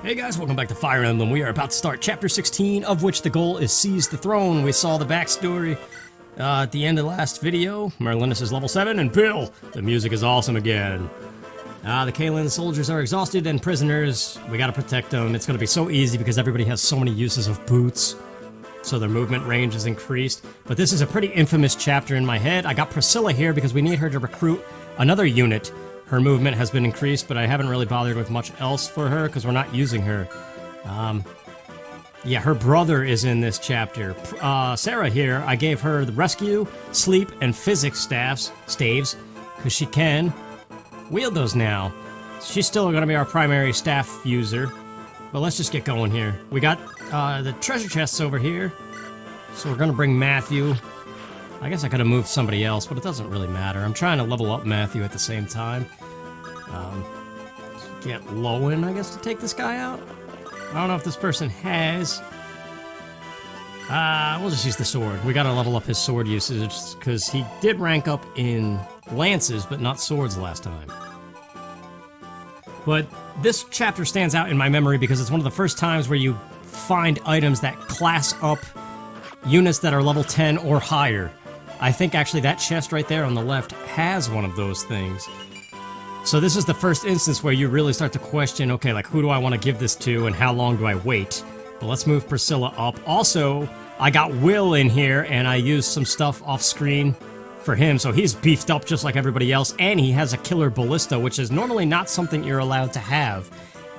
Hey guys, welcome back to Fire Emblem. We are about to start Chapter 16, of which the goal is Seize the Throne. We saw the backstory at the end of the last video. Merlinus is level 7, and Bill, the music is awesome again. The Kaelin soldiers are exhausted and prisoners. We gotta protect them. It's gonna be so easy because everybody has so many uses of boots, so their movement range is increased. But this is a pretty infamous chapter in my head. I got Priscilla here because we need her to recruit another unit. Her movement has been increased, but I haven't really bothered with much else for her because we're not using her. Yeah, her brother is in this chapter. Sarah here, I gave her the rescue, sleep, and physics staves, because she can wield those now. She's still going to be our primary staff user, but let's just get going here. We got the treasure chests over here, so we're going to bring Matthew. I guess I could have moved somebody else, but it doesn't really matter. I'm trying to level up Matthew at the same time. Get Lowen, I guess, to take this guy out. I don't know if this person has. We'll just use the sword. We gotta level up his sword usage, because he did rank up in lances, but not swords last time. But this chapter stands out in my memory because it's one of the first times where you find items that class up units that are level 10 or higher. I think actually that chest right there on the left has one of those things. So this is the first instance where you really start to question, okay, like who do I want to give this to and how long do I wait? But let's move Priscilla up. Also, I got Wil in here and I used some stuff off screen for him, so he's beefed up just like everybody else, and he has a killer ballista, which is normally not something you're allowed to have.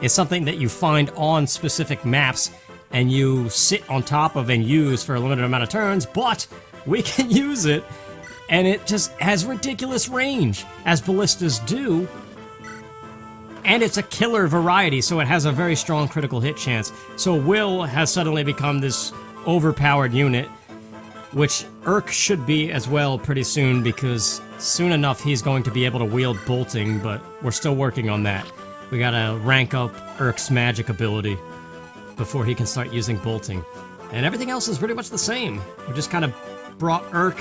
It's something that you find on specific maps and you sit on top of and use for a limited amount of turns, but we can use it, and it just has ridiculous range, as ballistas do, and it's a killer variety, so it has a very strong critical hit chance. So Wil has suddenly become this overpowered unit, which Erk should be as well pretty soon, because soon enough he's going to be able to wield bolting, but we're still working on that. We gotta rank up Erk's magic ability before he can start using bolting. And everything else is pretty much the same. We just kind of brought Erk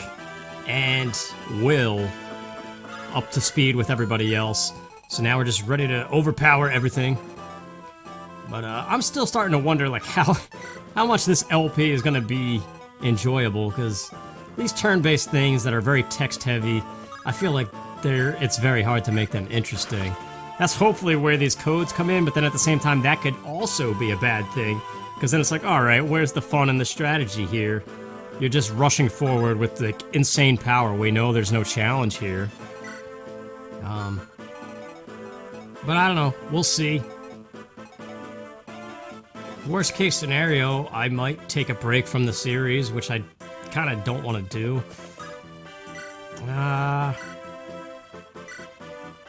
and Wil up to speed with everybody else. So now we're just ready to overpower everything. But I'm still starting to wonder like how much this LP is going to be enjoyable, because these turn-based things that are very text-heavy, I feel like it's very hard to make them interesting. That's hopefully where these codes come in, but then at the same time that could also be a bad thing, because then it's like, alright, where's the fun and the strategy here? You're just rushing forward with the insane power. We know there's no challenge here. But I don't know. We'll see. Worst case scenario, I might take a break from the series, which I kind of don't want to do.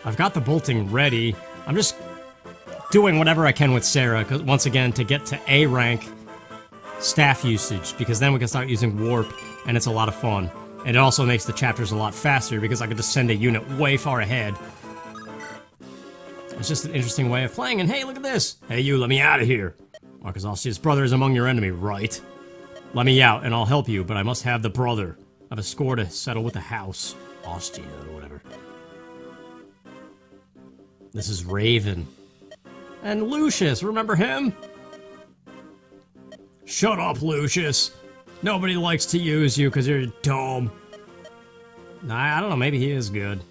I've got the bolting ready. I'm just doing whatever I can with Sarah, because once again, to get to A rank staff usage, because then we can start using warp, and it's a lot of fun. And it also makes the chapters a lot faster, because I can just send a unit way far ahead. It's just an interesting way of playing, and hey, look at this! Hey you, let me out of here! Marcus Alcia's brother is among your enemy, right? Let me out, and I'll help you, but I must have the brother. I have a score to settle with the house. Ostia, or whatever. This is Raven. And Lucius, remember him? Shut up, Lucius. Nobody likes to use you because you're dumb. Nah, I don't know, maybe he is good.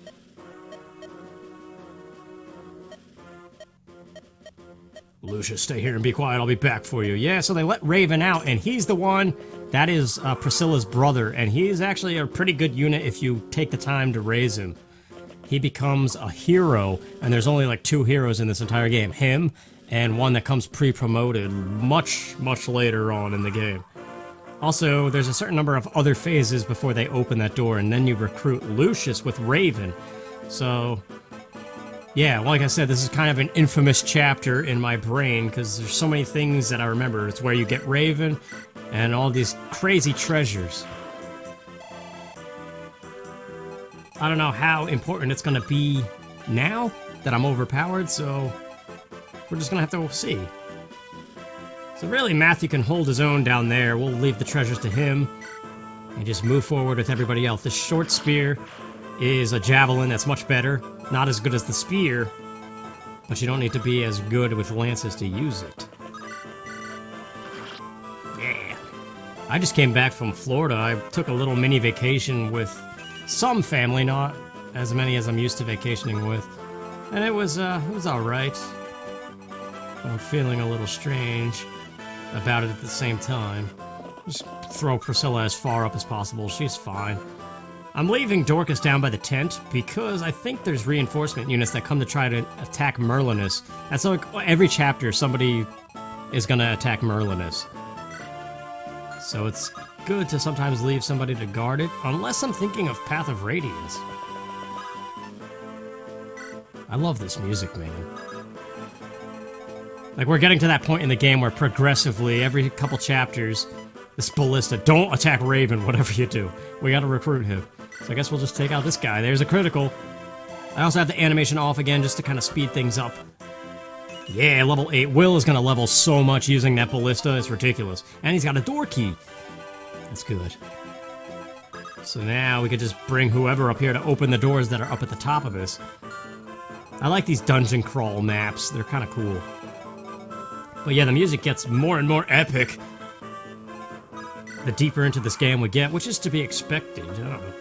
Lucius, stay here and be quiet, I'll be back for you. Yeah, so they let Raven out, and he's the one that is Priscilla's brother, and he's actually a pretty good unit if you take the time to raise him. He becomes a hero, and there's only like 2 heroes in this entire game. Him, and one that comes pre-promoted much, much later on in the game. Also, there's a certain number of other phases before they open that door, and then you recruit Lucius with Raven. So, yeah, like I said, this is kind of an infamous chapter in my brain, because there's so many things that I remember. It's where you get Raven, and all these crazy treasures. I don't know how important it's going to be now that I'm overpowered, so we're just going to have to see. So really, Matthew can hold his own down there. We'll leave the treasures to him and just move forward with everybody else. The short spear is a javelin that's much better. Not as good as the spear, but you don't need to be as good with lances to use it. Yeah. I just came back from Florida. I took a little mini vacation with some family, not as many as I'm used to vacationing with. And it was alright. I'm feeling a little strange about it at the same time. Just throw Priscilla as far up as possible. She's fine. I'm leaving Dorcas down by the tent because I think there's reinforcement units that come to try to attack Merlinus. That's like every chapter somebody is gonna attack Merlinus. So it's good to sometimes leave somebody to guard it, unless I'm thinking of Path of Radiance. I love this music, man. Like, we're getting to that point in the game where progressively, every couple chapters, this ballista, don't attack Raven, whatever you do. We gotta recruit him. So I guess we'll just take out this guy. There's a critical. I also have the animation off again just to kind of speed things up. Yeah, level 8. Will is gonna level so much using that ballista, it's ridiculous. And he's got a door key. That's good. So now we could just bring whoever up here to open the doors that are up at the top of this. I like these dungeon crawl maps. They're kind of cool. But yeah, the music gets more and more epic the deeper into this game we get, which is to be expected. I don't know.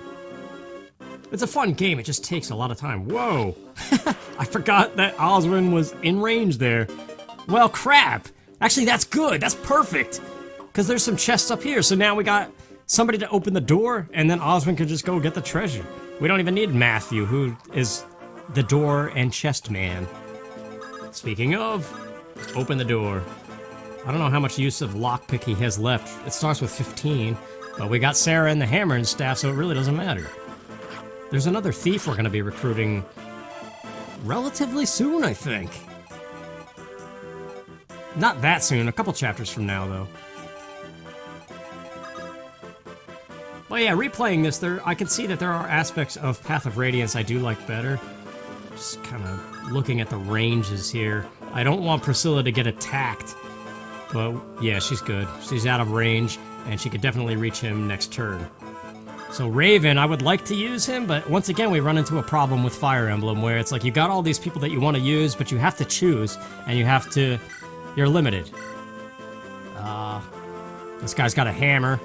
It's a fun game, it just takes a lot of time. Whoa! I forgot that Oswin was in range there. Well, crap! Actually, that's good, that's perfect! Because there's some chests up here, so now we got somebody to open the door, and then Oswin can just go get the treasure. We don't even need Matthew, who is the door and chest man. Speaking of, open the door. I don't know how much use of lockpick he has left. It starts with 15, but we got Sarah and the hammer and staff, so it really doesn't matter. There's another thief we're going to be recruiting relatively soon, I think. Not that soon, a couple chapters from now, though. Well, yeah, replaying this, I can see that there are aspects of Path of Radiance I do like better. Just kind of looking at the ranges here. I don't want Priscilla to get attacked. But, yeah, she's good. She's out of range, and she could definitely reach him next turn. So Raven, I would like to use him, but once again we run into a problem with Fire Emblem, where it's like you got all these people that you want to use, but you have to choose, and you're limited. This guy's got a hammer.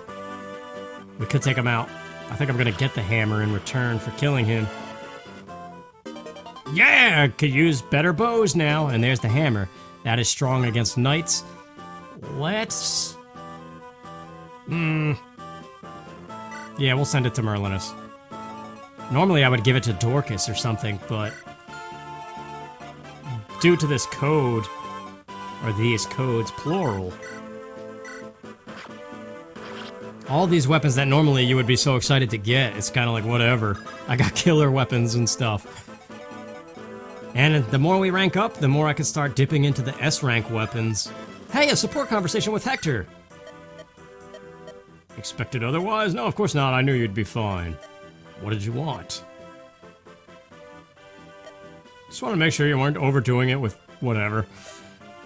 We could take him out. I think I'm gonna get the hammer in return for killing him. Yeah! Could use better bows now, and there's the hammer. That is strong against knights. Let's... Yeah, we'll send it to Merlinus. Normally I would give it to Dorcas or something, but... due to this code, or these codes, plural, all these weapons that normally you would be so excited to get, it's kind of like, whatever. I got killer weapons and stuff. And the more we rank up, the more I can start dipping into the S-rank weapons. Hey, a support conversation with Hector! Expected otherwise? No, of course not. I knew you'd be fine. What did you want? Just want to make sure you weren't overdoing it with whatever.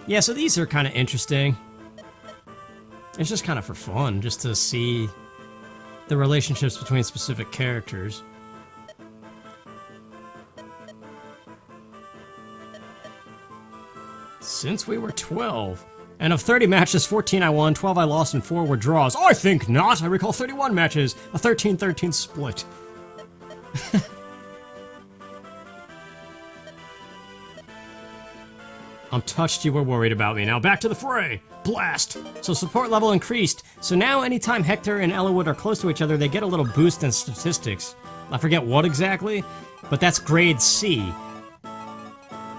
Yeah, so these are kind of interesting. It's just kind of for fun, just to see the relationships between specific characters. Since we were 12. And of 30 matches, 14 I won, 12 I lost, and 4 were draws. I think not! I recall 31 matches, a 13-13 split. I'm touched you were worried about me. Now back to the fray! Blast! So support level increased. So now anytime Hector and Eliwood are close to each other, they get a little boost in statistics. I forget what exactly, but that's grade C.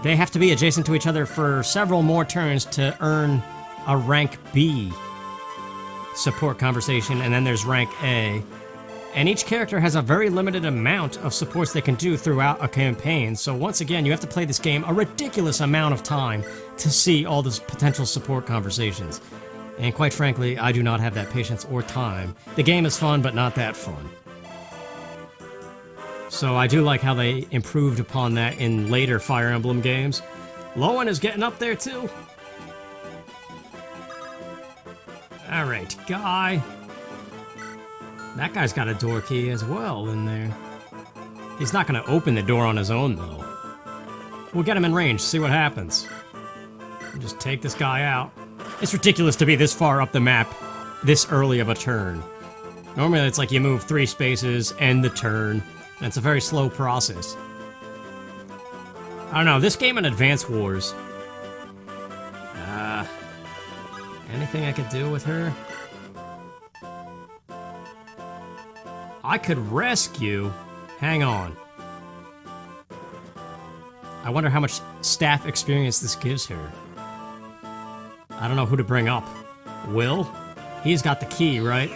They have to be adjacent to each other for several more turns to earn a rank B support conversation, and then there's rank A. And each character has a very limited amount of supports they can do throughout a campaign, so once again, you have to play this game a ridiculous amount of time to see all those potential support conversations. And quite frankly, I do not have that patience or time. The game is fun, but not that fun. So I do like how they improved upon that in later Fire Emblem games. Lowen is getting up there too. Alright, guy. That guy's got a door key as well in there. He's not gonna open the door on his own though. We'll get him in range, see what happens. Just take this guy out. It's ridiculous to be this far up the map this early of a turn. Normally it's like you move 3 spaces, end the turn, and it's a very slow process. I don't know, this game in Advance Wars... anything I could do with her? I could rescue... Hang on. I wonder how much staff experience this gives her. I don't know who to bring up. Will? He's got the key, right?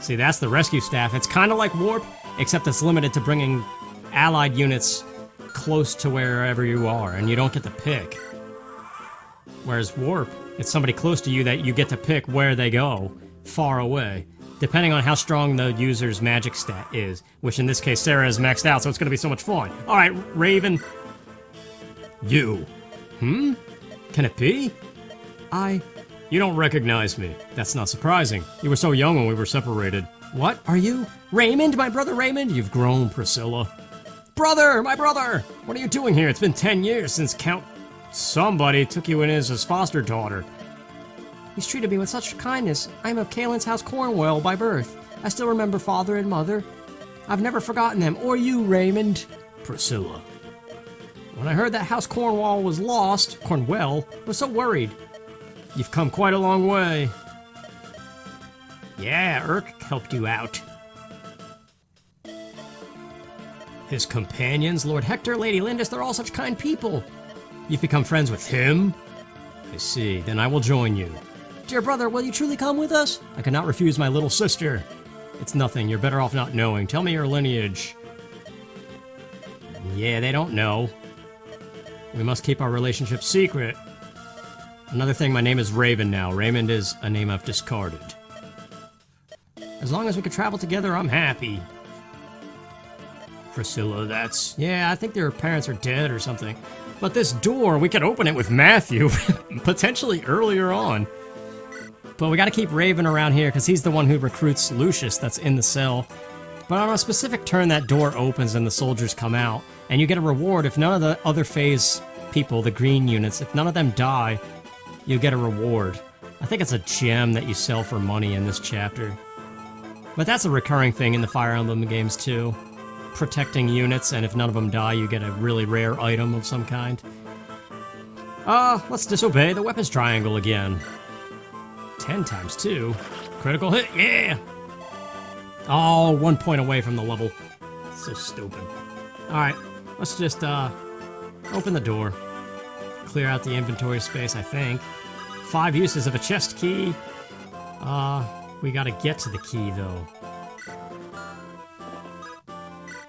See, that's the rescue staff. It's kind of like Warp, except it's limited to bringing allied units close to wherever you are, and you don't get to pick. Whereas Warp, it's somebody close to you that you get to pick where they go, far away, depending on how strong the user's magic stat is, which in this case Sarah is maxed out, so it's going to be so much fun. Alright, Raven. You. Can it be? You don't recognize me. That's not surprising. You were so young when we were separated. What? Are you? Raymond? My brother Raymond? You've grown, Priscilla. Brother! My brother! What are you doing here? It's been 10 years since Count... Somebody took you in as his foster daughter. He's treated me with such kindness. I'm of Kalen's House Cornwell by birth. I still remember father and mother. I've never forgotten them. Or you, Raymond. Priscilla. When I heard that House Cornwall was lost, Cornwell, I was so worried. You've come quite a long way. Yeah, Erk helped you out. His companions, Lord Hector, Lady Lindis, they're all such kind people. You've become friends with him? I see, then I will join you. Dear brother, will you truly come with us? I cannot refuse my little sister. It's nothing, you're better off not knowing. Tell me your lineage. Yeah, they don't know. We must keep our relationship secret. Another thing, my name is Raven now. Raymond is a name I've discarded. As long as we can travel together, I'm happy. Priscilla, that's... Yeah, I think their parents are dead or something. But this door, we could open it with Matthew, potentially earlier on. But we gotta keep Raven around here, because he's the one who recruits Lucius that's in the cell. But on a specific turn, that door opens and the soldiers come out. And you get a reward if none of the other phase people, the green units, if none of them die, you get a reward. I think it's a gem that you sell for money in this chapter. But that's a recurring thing in the Fire Emblem games too. Protecting units, and if none of them die, you get a really rare item of some kind. Let's disobey the weapons triangle again. 10 times 2. Critical hit, yeah! Oh, 1 point away from the level. So stupid. Alright, let's just, open the door. Clear out the inventory space, I think. 5 uses of a chest key. We gotta get to the key, though.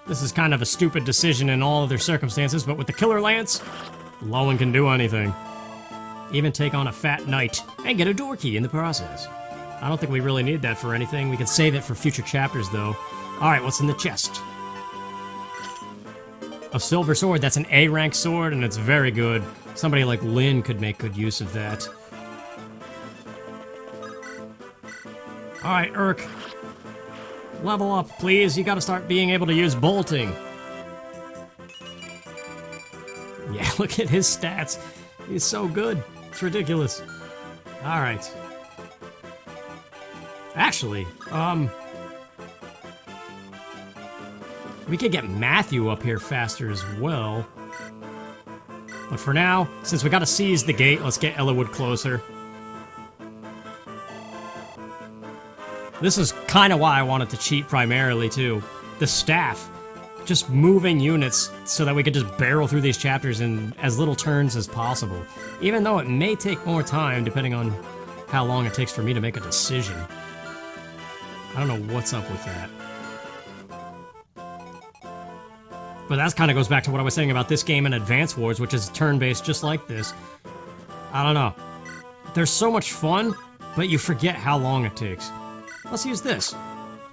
This is kind of a stupid decision in all other circumstances, but with the Killer Lance, no one can do anything. Even take on a fat knight, and get a door key in the process. I don't think we really need that for anything. We can save it for future chapters, though. Alright, what's in the chest? A silver sword. That's an A-rank sword, and it's very good. Somebody like Lynn could make good use of that. Alright, Erk. Level up, please. You gotta start being able to use bolting. Yeah, look at his stats. He's so good. It's ridiculous. Alright. Actually, we could get Matthew up here faster as well. But for now, since we gotta seize the gate, let's get Eliwood closer. This is kind of why I wanted to cheat primarily, too. The staff. Just moving units so that we could just barrel through these chapters in as little turns as possible. Even though it may take more time, depending on how long it takes for me to make a decision. I don't know what's up with that. But that kind of goes back to what I was saying about this game in Advance Wars, which is turn-based just like this. I don't know. There's so much fun, but you forget how long it takes. Let's use this.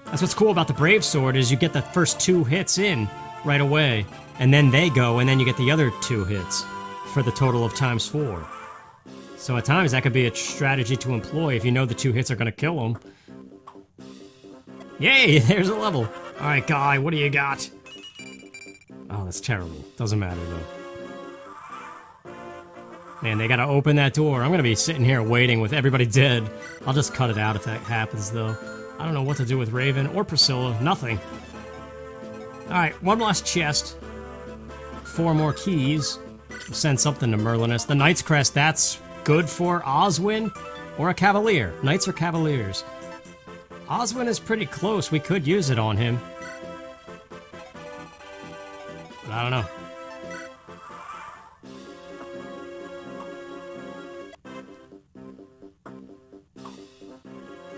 That's what's cool about the Brave Sword, is you get the first 2 hits in right away, and then they go, and then you get the other 2 hits for the total of times 4. So at times that could be a strategy to employ if you know the 2 hits are going to kill them. Yay, there's a level. Alright, Guy, what do you got? Oh, that's terrible. Doesn't matter, though. Man, they gotta open that door. I'm gonna be sitting here waiting with everybody dead. I'll just cut it out if that happens, though. I don't know what to do with Raven or Priscilla. Nothing. Alright, one last chest. 4 more keys. Send something to Merlinus. The Knight's Crest, that's good for Oswin or a Cavalier. Knights or Cavaliers. Oswin is pretty close. We could use it on him. But I don't know.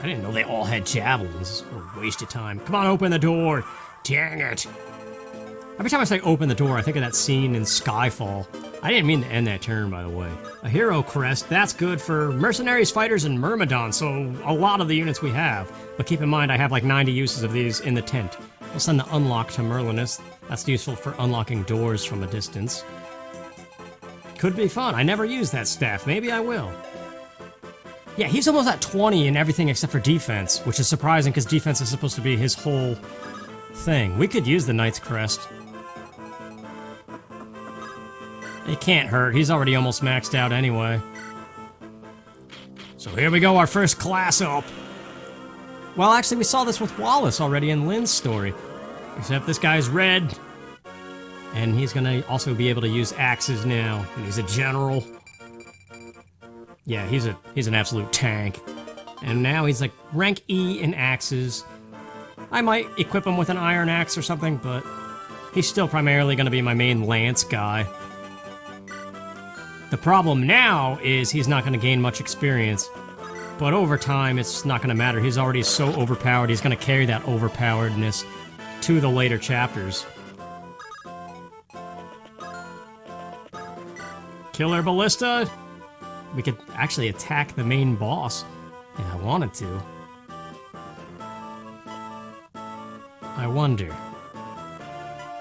I didn't know they all had javelins. What a waste of time. Come on, open the door. Dang it. Every time I say open the door, I think of that scene in Skyfall. I didn't mean to end that turn, by the way. A hero crest, that's good for mercenaries, fighters, and myrmidons, so a lot of the units we have. But keep in mind, I have like 90 uses of these in the tent. We'll send the unlock to Merlinus. That's useful for unlocking doors from a distance. Could be fun. I never used that staff. Maybe I will. Yeah, he's almost at 20 in everything except for defense, which is surprising because defense is supposed to be his whole thing. We could use the Knight's Crest. It can't hurt. He's already almost maxed out anyway. So here we go, our first class up. Well, actually, we saw this with Wallace already in Lynn's story. Except this guy's red. And he's gonna also be able to use axes now. And he's a general. Yeah, he's an absolute tank. And now he's like rank E in axes. I might equip him with an iron axe or something, but he's still primarily gonna be my main lance guy. The problem now is he's not going to gain much experience, but over time it's not going to matter. He's already so overpowered, he's going to carry that overpoweredness to the later chapters. Killer Ballista? We could actually attack the main boss if I wanted to. I wonder.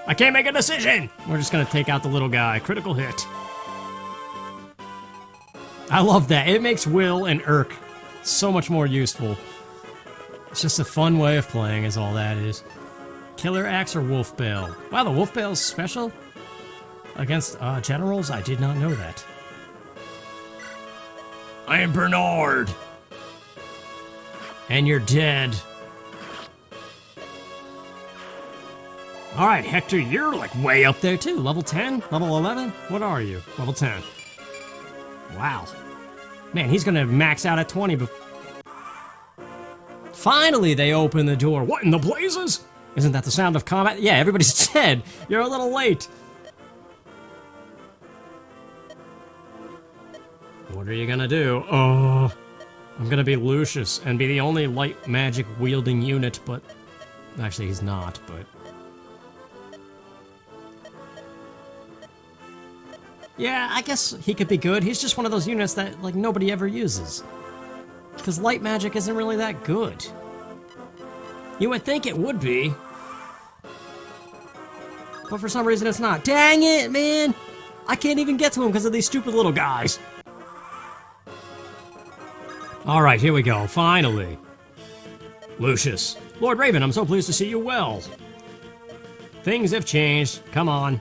I can't make a decision! We're just going to take out the little guy. Critical hit. I love that. It makes Will and Erk so much more useful. It's just a fun way of playing is all that is. Killer Axe or Wolf Bale? Wow, the Wolf Bale's special? Against generals? I did not know that. I am Bernard! And you're dead. Alright, Hector, you're like way up there too. Level 10? Level 11? What are you? Level 10. Wow. Man, he's gonna max out at 20, but... Finally, they open the door. What in the blazes? Isn't that the sound of combat? Yeah, everybody's dead. You're a little late. What are you gonna do? Oh, I'm gonna be Lucius and be the only light magic wielding unit, but... Actually, he's not, but... Yeah, I guess he could be good. He's just one of those units that, like, nobody ever uses. Because light magic isn't really that good. You would think it would be. But for some reason it's not. Dang it, man! I can't even get to him because of these stupid little guys. Alright, here we go. Finally. Lucius. Lord Raven, I'm so pleased to see you well. Things have changed. Come on.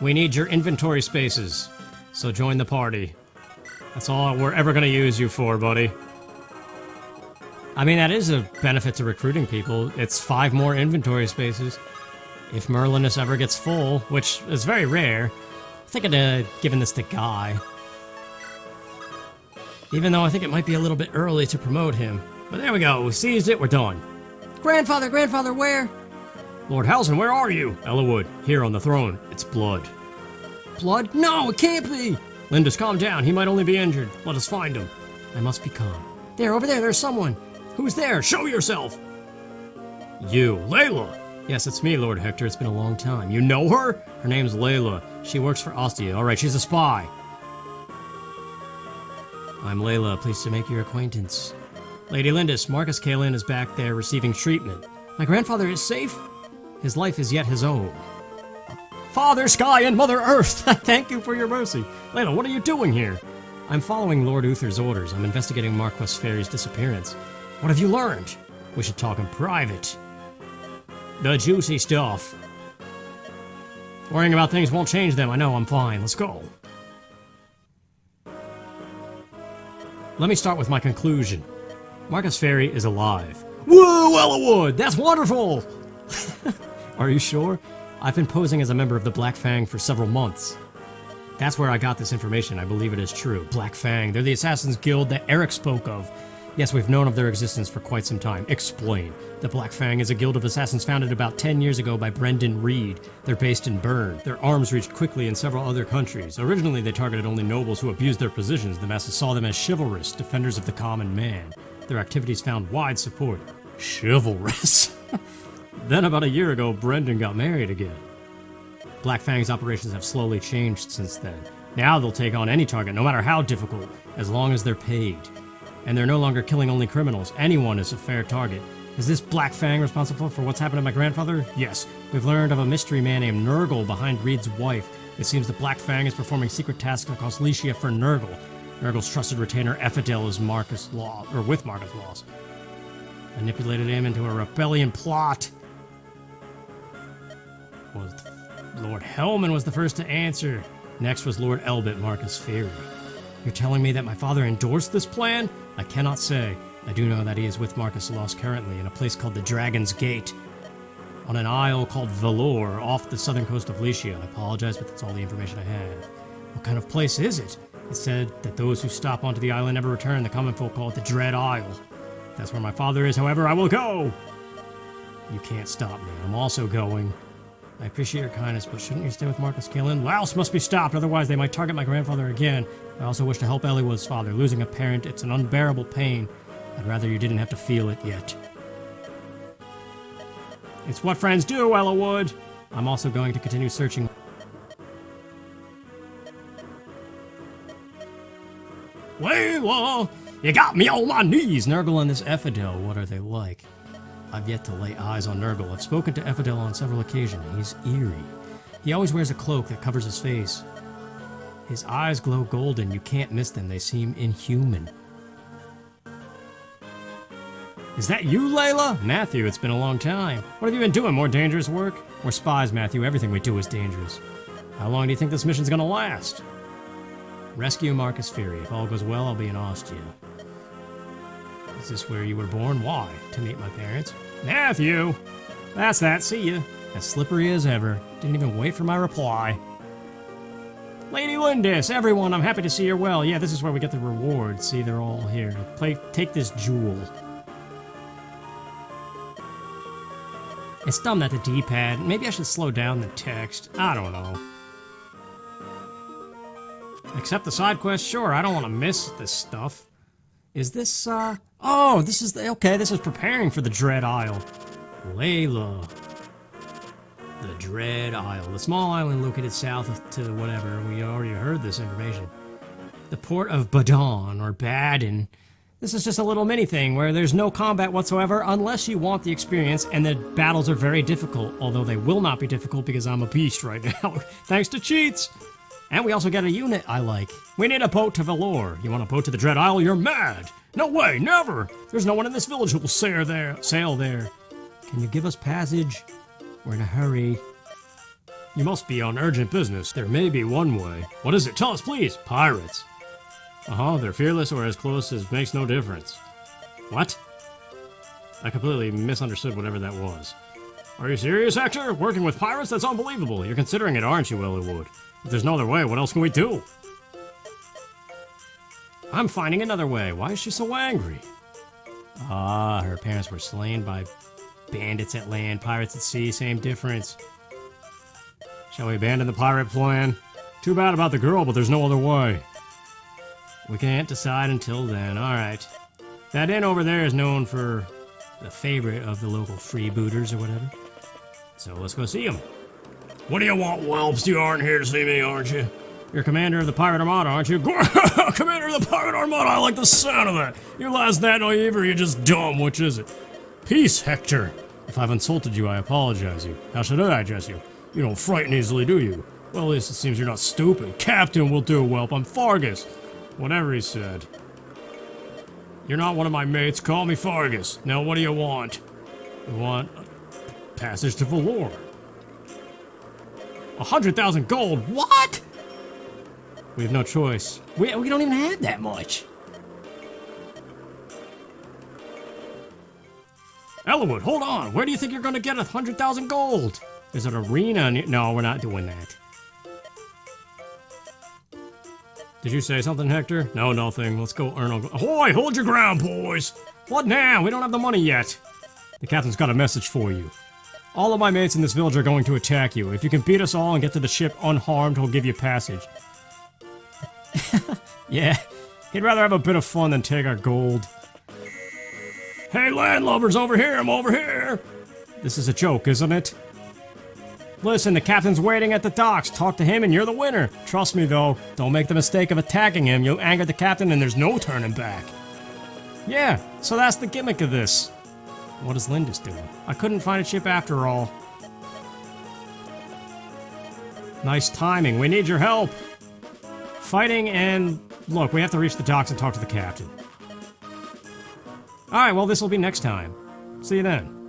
We need your inventory spaces, so join the party. That's all we're ever gonna use you for, buddy. I mean, that is a benefit to recruiting people. It's 5 more inventory spaces. If Merlinus ever gets full, which is very rare. I think I'd given this to Guy. Even though I think it might be a little bit early to promote him. But there we go, we seized it, we're done. Grandfather, where? Lord Halsin, where are you? Eliwood, here on the throne. It's blood. Blood? No, it can't be! Lindis, calm down. He might only be injured. Let us find him. I must be calm. There, over there, there's someone. Who's there? Show yourself! You, Leila! Yes, it's me, Lord Hector. It's been a long time. You know her? Her name's Leila. She works for Ostia. Alright, she's a spy. I'm Leila. Pleased to make your acquaintance. Lady Lindis, Marcus Kalin is back there receiving treatment. My grandfather is safe? His life is yet his own. Father Sky and Mother Earth, thank you for your mercy. Leila, what are you doing here? I'm following Lord Uther's orders. I'm investigating Marquess Fairy's disappearance. What have you learned? We should talk in private. The juicy stuff. Worrying about things won't change them. I know, I'm fine. Let's go. Let me start with my conclusion. Marcus Fairy is alive. Whoa, Eliwood! That's wonderful! Are you sure? I've been posing as a member of the Black Fang for several months. That's where I got this information. I believe it is true. Black Fang. They're the Assassin's Guild that Erk spoke of. Yes, we've known of their existence for quite some time. Explain. The Black Fang is a guild of assassins founded about 10 years ago by Brendan Reed. They're based in Bern. Their arms reached quickly in several other countries. Originally, they targeted only nobles who abused their positions. The masses saw them as chivalrous, defenders of the common man. Their activities found wide support. Chivalrous. Then about a year ago, Brendan got married again. Black Fang's operations have slowly changed since then. Now they'll take on any target, no matter how difficult, as long as they're paid. And they're no longer killing only criminals. Anyone is a fair target. Is this Black Fang responsible for what's happened to my grandfather? Yes. We've learned of a mystery man named Nurgle behind Reed's wife. It seems the Black Fang is performing secret tasks across Lycia for Nurgle. Nurgle's trusted retainer Ephidel is with Marcus Laws. Manipulated him into a rebellion plot. Lord Hellman was the first to answer. Next was Lord Elbit Marcus Fairy. You're telling me that my father endorsed this plan? I cannot say. I do know that he is with Marcus Lost currently in a place called the Dragon's Gate, on an isle called Valor, off the southern coast of Lycia. I apologize, but that's all the information I have. What kind of place is it? It said that those who stop onto the island never return. The common folk call it the Dread Isle. If that's where my father is, however, I will go! You can't stop me. I'm also going. I appreciate your kindness, but shouldn't you stay with Marcus Killin? Louse must be stopped, otherwise they might target my grandfather again. I also wish to help Eliwood's father. Losing a parent, it's an unbearable pain. I'd rather you didn't have to feel it yet. It's what friends do, Eliwood! I'm also going to continue searching. Leila! You got me on my knees! Nurgle and this Ephidel, what are they like? I've yet to lay eyes on Nurgle. I've spoken to Ephidel on several occasions. He's eerie. He always wears a cloak that covers his face. His eyes glow golden. You can't miss them. They seem inhuman. Is that you, Leila? Matthew, it's been a long time. What have you been doing? More dangerous work? We're spies, Matthew. Everything we do is dangerous. How long do you think this mission's gonna last? Rescue Marcus Fairy. If all goes well, I'll be in Ostia. Is this where you were born? Why? To meet my parents. Matthew! That's that. See ya. As slippery as ever. Didn't even wait for my reply. Lady Lindis, everyone, I'm happy to see you're well. Yeah, this is where we get the reward. See, they're all here. Take this jewel. It's dumb that the D-pad. Maybe I should slow down the text. I don't know. Accept the side quest? Sure, I don't want to miss this stuff. Is this, Oh, this is okay, this is preparing for the Dread Isle. Leila. The Dread Isle. The small island located south to whatever. We already heard this information. The port of Badon, or Baden. This is just a little mini-thing where there's no combat whatsoever unless you want the experience, and the battles are very difficult, although they will not be difficult because I'm a beast right now, thanks to cheats! And we also get a unit I like. We need a boat to Valor. You want a boat to the Dread Isle? You're mad! No way, never! There's no one in this village who will sail there. Can you give us passage? We're in a hurry. You must be on urgent business. There may be one way. What is it? Tell us, please! Pirates. They're fearless or as close as makes no difference. What? I completely misunderstood whatever that was. Are you serious, Hector? Working with pirates? That's unbelievable. You're considering it, aren't you, Eliwood? If there's no other way, what else can we do? I'm finding another way. Why is she so angry? Her parents were slain by bandits at land, pirates at sea, same difference. Shall we abandon the pirate plan? Too bad about the girl, but there's no other way. We can't decide until then. Alright. That inn over there is known for the favorite of the local freebooters or whatever. So let's go see him. What do you want, whelps? You aren't here to see me, aren't you? You're commander of the pirate armada, aren't you? Commander of the pirate armada, I like the sound of that. Your last that naive or you're just dumb, which is it? Peace, Hector. If I've insulted you, I apologize you. How should I address you? You don't frighten easily, do you? Well, at least it seems you're not stupid. Captain will do, whelp. I'm Fargus. Whatever he said. You're not one of my mates. Call me Fargus. Now, what do you want? We want passage to Valor. 100,000 gold? What? We have no choice. We don't even have that much. Eliwood, hold on. Where do you think you're gonna get 100,000 gold? There's an arena. No, we're not doing that. Did you say something, Hector? No, nothing. Let's go earn a... Ahoy! Hold your ground, boys! What now? We don't have the money yet. The captain's got a message for you. All of my mates in this village are going to attack you. If you can beat us all and get to the ship unharmed, he'll give you passage. Yeah, he'd rather have a bit of fun than take our gold. Hey, landlubbers, over here! I'm over here! This is a joke, isn't it? Listen, the captain's waiting at the docks. Talk to him and you're the winner. Trust me, though. Don't make the mistake of attacking him. You'll anger the captain and there's no turning back. Yeah, so that's the gimmick of this. What is Lindis doing? I couldn't find a ship after all. Nice timing. We need your help. Fighting and... Look, we have to reach the docks and talk to the captain. Alright, well, this will be next time. See you then.